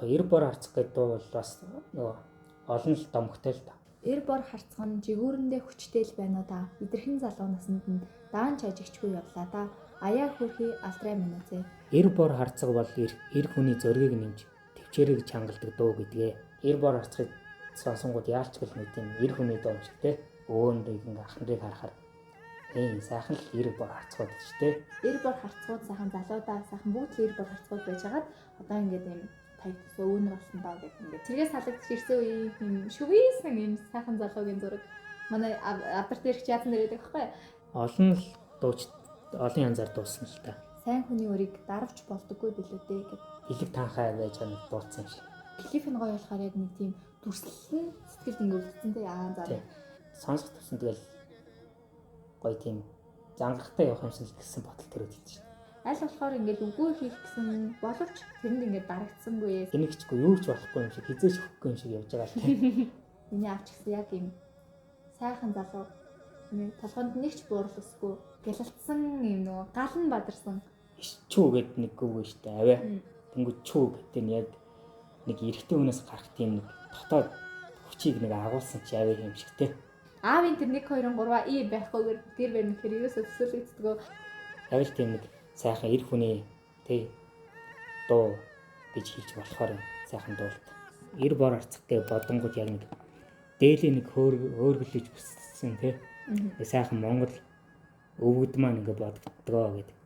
Эр бор харцах гэдэг дуу бол бас нөгөө олон л домогтой л да. Эр бор харцах нь жигүүрэндээ хүчтэй л байна уу да. Идэрхэн залуу наснд нь даан чажигчгүй явлаа да. Аяа хөрхи алтрай минь. Эр бор харцах бол эр хүний зоргийг нэмж төвчээрийг чангалдаг дуу гэдгээ. Эр бор харцахыг сонсонгууд яалч гэл нэг тийм эр хүний дуу юм шиг те. Өөндөө ингээ ахнарыг харахаар сайхан л эр бор харцгаад шүү дээ. Эр бор харцгууд сайхан залуудаа сайхан бүгд л эр бор харцгууд байжгаад одоо ингээд юм тагтс өвнөр болсон доо гэх ингээд тэргээс халагдчих ирсэн үеийн юм шүвээсэн юм сайхан залуугийн зураг манай авдар дээрх язан дээр байдаг байхгүй. Олон л дууч олон янзаар дуусан л та. Сайн хүний өрийг даравч болдоггүй билүү дээ гэд. Илэг таанхай байж байгаа дууцсан юм шиг. Клипийн гоё болохоор яг нэг тийм дүрслэн сэтгэлд ингээд үлдсэнтэй заа. Сонсох тусан тэгэл гоё тийм зангахтай явах юмсан л гэсэн бодол төрөд идэж байна. Аль болохоор ингээд үгүй хийх гэсэн боловч тэрэнд ингээд дарагдсангүй. Гэнэгчгүй юу ч болохгүй юм шиг хизээч хөхгүй юм шиг явж байгаа л тийм. Миний авч гисэн яг юм сайхан залуу нэг толгойд нэг ч буурласгүй гялалтсан юм нөгөө гал нь бадарсан. Чүү гэд нэг гүвгүй штэ аваа. Тэнгүүд чүү гэдэг нь яг нэг эрэгтэй хүнээс гарах тийм нэг дотоод хүчийг нэг агуулсан чи аваа юм шиг те. Аавын тэр 1 2 3 и байхгүйгээр гэр барь нөхөр ерөөсөө төсөөлөгддөг. Яг л тийм нэг сайхан эр хүний тий дуу гэж хэлж болохоор сайхан дуулт. Эр бор харцах гэ бодонгууд яг нэг дээлийн нэг хөөргөлөж бүссэн тий. Сайхан Монгол өвгөд маань ингээд бодогдгоо гэдэг.